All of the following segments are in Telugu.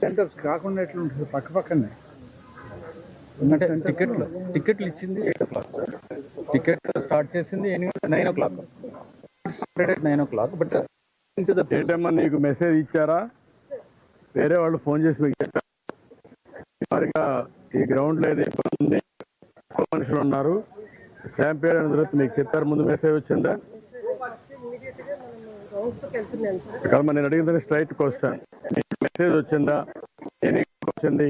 సెంటర్స్ కాకుండా ఎట్లా ఉంటుంది పక్క పక్కనే అంటే టికెట్లు ఇచ్చింది 8 o'clock టికెట్ స్టార్ట్ చేసింది 9 o'clock 9 o'clock బట్ ఏంటమ్మా నీకు మెసేజ్ ఇచ్చారా? వేరే వాళ్ళు ఫోన్ చేసి మీకు చెప్పారు ఈ గ్రౌండ్ లో ఏదో ఇబ్బంది ఉంది, మనుషులు ఉన్నారు, శాంపియర్ అయిన తర్వాత మీకు చెప్పారు, ముందు మెసేజ్ వచ్చిందా? కాదమ్మా నేను అడిగిందని స్ట్రైట్ క్వశ్చన్, మెసేజ్ వచ్చిందా? వచ్చింది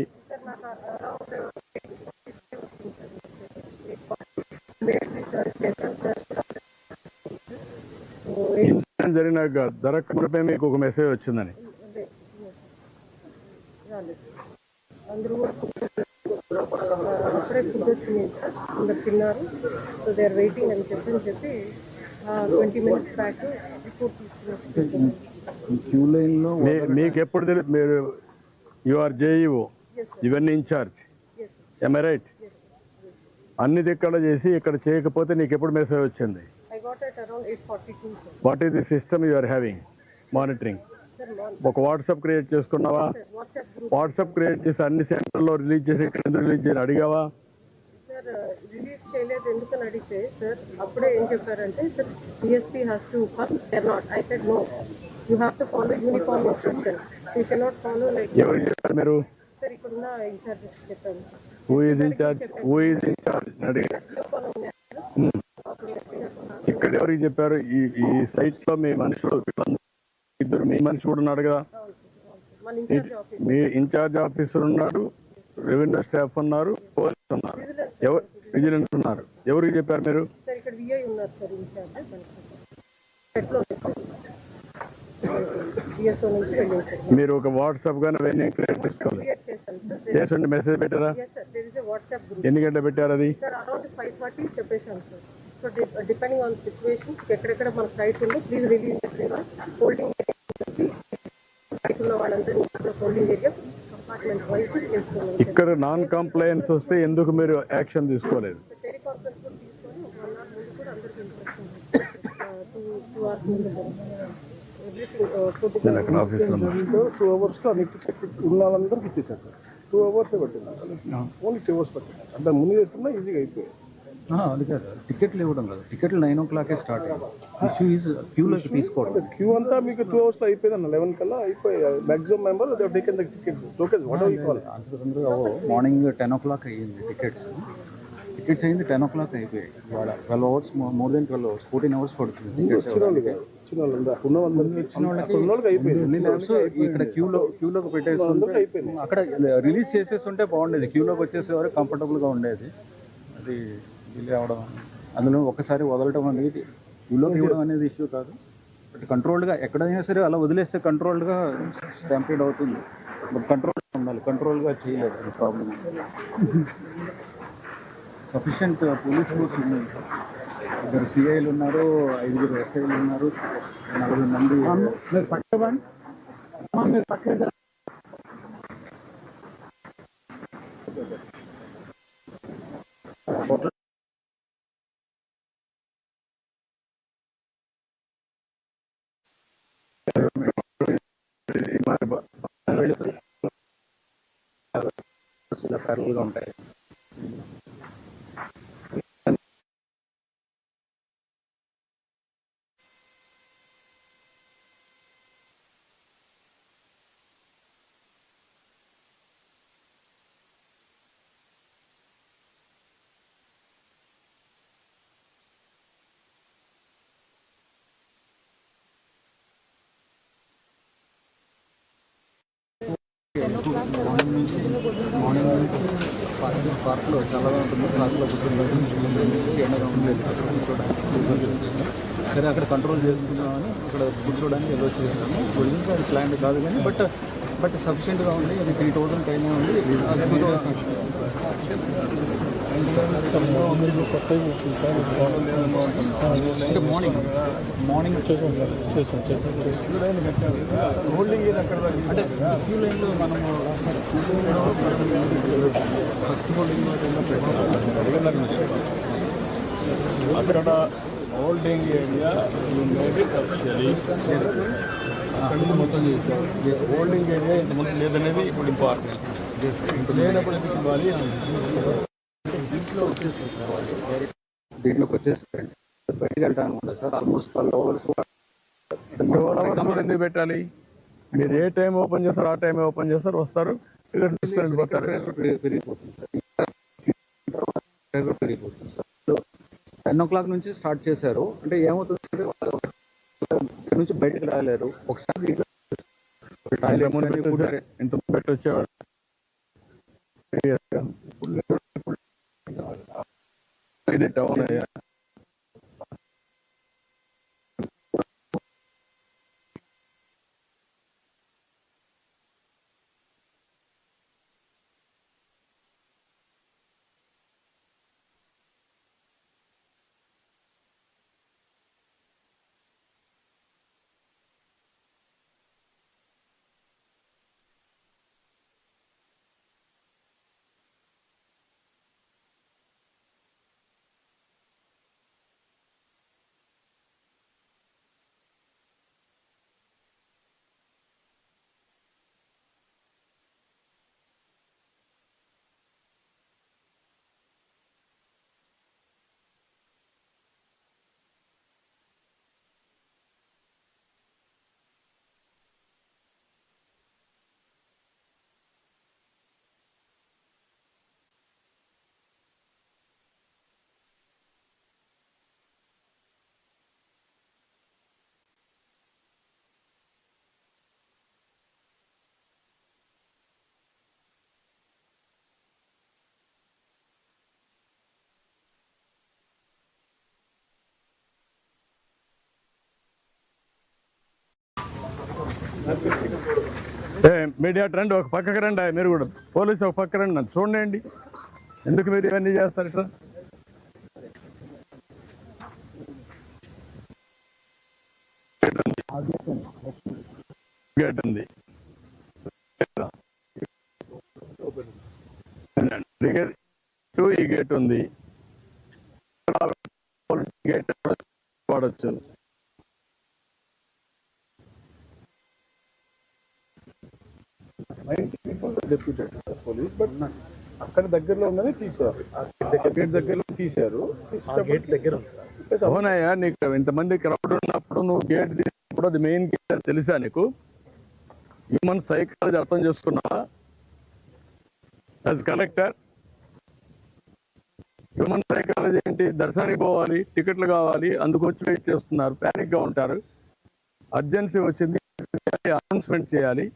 ఇన్సిడెంట్ జరిగినాక జరగకపోతే మీకు ఒక మెసేజ్ వచ్చిందని తిన్నారు. సో దే ఆర్ వెయిటింగ్ అని చెప్పి 20 minutes బ్యాక్ క్యూ లైన్ లో మీకు ఎప్పుడు తెలుసు? మీరు యూఆర్ జేఈఓ, ఇవన్నీ ఇన్ఛార్జ్, am I right? అన్ని దిక్కడ చేసి ఇక్కడ చేయకపోతే నీకు ఎప్పుడు మెసేజ్ వచ్చింది? What is the system you are having monitoring? ఒక వాట్సాప్ క్రియేట్ చేసుకున్నావా? వాట్సాప్ క్రియేట్ చేసి అన్ని సెంటర్లో రిలీజ్ చేసి ఇక్కడ ఎందుకు రిలీజ్ చేసి అడిగావా? సార్ రిలీజ్ చేయలేదు ఎందుకని అడిగితే సార్ అప్పుడే ఏం చెప్పారంటే sir CSP has to come, they are not. I said no, you have to follow uniform instruction, you cannot follow like. ఎవరు చెప్పారు మీరు? సార్ ఇక్కడున్న ఇన్ఛార్జ్ చెప్పారు. Who is incharge? Who is incharge ఇక్కడ ఎవరికి చెప్పారు? ఈ సైట్ లో మీ మనుషులు ఇద్దరు, మీ మనిషి కూడా ఉన్నాడు కదా, మీ ఇన్ఛార్జ్ ఆఫీసర్ ఉన్నాడు, రెవెన్యూ స్టాఫ్ ఉన్నారు, పోలీస్ ఉన్నారు, ఎవరు విజిలెన్స్ ఉన్నారు. ఎవరికి చెప్పారు మీరు? మీరు ఒక వాట్సాప్ గానీ అవన్నీ క్రియేట్ చేసుకోవాలి చేసండి. మెసేజ్ పెట్టారా? ఎన్ని గంటలు పెట్టారు అది? సో డిపెండింగ్ ఆన్ సిచ్యువేషన్ ఎక్కడెక్కడ మన సైట్ ఉందో ప్లీజ్ రిలీజ్ హోల్డింగ్ వాళ్ళందరూ హోల్డింగ్ ఏరియా కంపార్ట్మెంట్ వైజ్ చేస్తున్నాం. ఇక్కడ నాన్ కంప్లైన్స్ వస్తే ఎందుకు మీరు యాక్షన్ తీసుకోలేదు? టెలికాన్ఫరెన్స్ కూడా తీసుకొని 1 hour ముందు కూడా అందరికీ ఇన్స్ట్రక్షన్ 2 hours ముందు టూ అవర్స్ లో ఉన్న వాళ్ళందరికీ ఇచ్చేసారు సార్. 2 hours పట్టింది, ఓన్లీ 2 hours పట్టింది. అంటే ముందు చేస్తున్నా ఈజీగా అయిపోయింది. అది కాదు టికెట్లు ఇవ్వడం కాదు, టికెట్లు 9 o'clock స్టార్ట్ అయ్యింది. ఇష్యూ ఈజ్ క్యూలోకి తీసుకోవడం. క్యూ అంతా మీకు 2 hours లో అయిపోయింది అన్న, 11 కల్లా అయిపోయాయి. Maximum member taken the tickets tokens what ever you call. అంత తొందరగా మార్నింగ్ 10 o'clock అయ్యింది టికెట్స్ అయింది, 10 o'clock అయిపోయాయి. ఇవాళ 12 hours, more than 12 hours, 14 hours పడుతుంది. ఇక్కడ క్యూలోకి పెట్టేసి అయిపోయింది. అక్కడ రిలీజ్ చేసేస్తుంటే బాగుండేది, క్యూలోకి వచ్చేసేవారు కంఫర్టబుల్గా ఉండేది. అది డిలే అవడం, అందులో ఒక్కసారి వదలటం అనేది క్యూలోకి ఇవ్వడం అనేది ఇష్యూ కాదు. బట్ కంట్రోల్డ్గా ఎక్కడైనా సరే అలా వదిలేస్తే కంట్రోల్డ్గా స్టాంపీడ్ అవుతుంది. బట్ కంట్రోల్గా ఉండాలి, కంట్రోల్గా చేయలేదు, అది ప్రాబ్లం. సఫిషియంట్ పోలీస్ ఫోర్స్ ఉన్నాయి, 2 సిఐలు ఉన్నారు, 5 ఎస్ఐలు ఉన్నారు, 40 మంది. మీరు పక్కబండి మీరు పక్క ప్యారల్గా ఉంటాయి. మార్నింగ్ నుంచి పార్క్లో చాలా ఉంటుంది, పార్క్లో కూర్చోడానికి ఎండగా ఉండలేదు, కూర్చోడానికి. సరే అక్కడ కంట్రోల్ చేసుకుందామని అక్కడ కూర్చోడానికి ఎలా చేస్తాము. ఒరిజినల్గా అది ప్లాన్ కాదు కానీ బట్ సఫిషియెంట్గా ఉంది. అది 3,000 టైం ఉంది. అంటే మార్నింగ్ హోల్డింగ్ అంటే క్యూ లైన్లో మనము ఫస్ట్ హోల్డింగ్ అక్కడ హోల్డింగ్ ఏరియా అక్కడ మొత్తం చేశారు. హోల్డింగ్ ఏరియా ఇంతమంది లేదనేది ఇప్పుడు ఇంపార్టెంట్. లేనప్పుడు ఎందుకు ఇవ్వాలి? దీంట్లోకి వచ్చేస్తారండి. బయటకు వెళ్తాను అనుకుంటా సార్. ఆల్మోస్ట్ 12 hours ఎందుకు పెట్టాలి? మీరు ఏ టైం ఓపెన్ చేస్తారు ఆ టైం ఓపెన్ చేస్తారు, వస్తారు, టికెట్ తీసుకొని పోతారు. పెరిగిపోతుంది సార్. 10 o'clock నుంచి స్టార్ట్ చేశారు. అంటే ఏమవుతుంది నుంచి బయటకు రాలేరు. ఒకసారి ఇంత పెట్టి వచ్చేవాడు. ఇది టౌన్ అయ్యా. మీడియా రండి, ఒక పక్కకి రండి. మీరు కూడా పోలీసు ఒక పక్క రండి, నన్ను చూడండి. ఎందుకు మీరు ఇవన్నీ చేస్తారు ఇట్లా? గేట్ ఉంది, ఈ గేట్ ఉంది, గేట్ వాడచ్చు. డెప్యూటెడ్ పోలీస్, బట్ అక్కడ దగ్గరలో ఉందని తీశారు. గేట్ దగ్గరలో తీశారు. అవునయ్యా, నీకు ఇంతమంది క్రౌడ్ ఉన్నప్పుడు నువ్వు గేట్ తీసినప్పుడు అది మెయిన్ గేట్ అని తెలుసా నీకు? హ్యూమన్ సైకాలజీ అర్థం చేసుకున్నావా? యాజ్ కలెక్టర్ హ్యూమన్ సైకాలజీ ఏంటి? దర్శనానికి పోవాలి, టికెట్లు కావాలి, అందుకు వచ్చి వెయిట్ చేస్తున్నారు, ప్యానిక్ గా ఉంటారు. అర్జెన్సీ వచ్చింది, అనౌన్స్మెంట్ చేయాలి.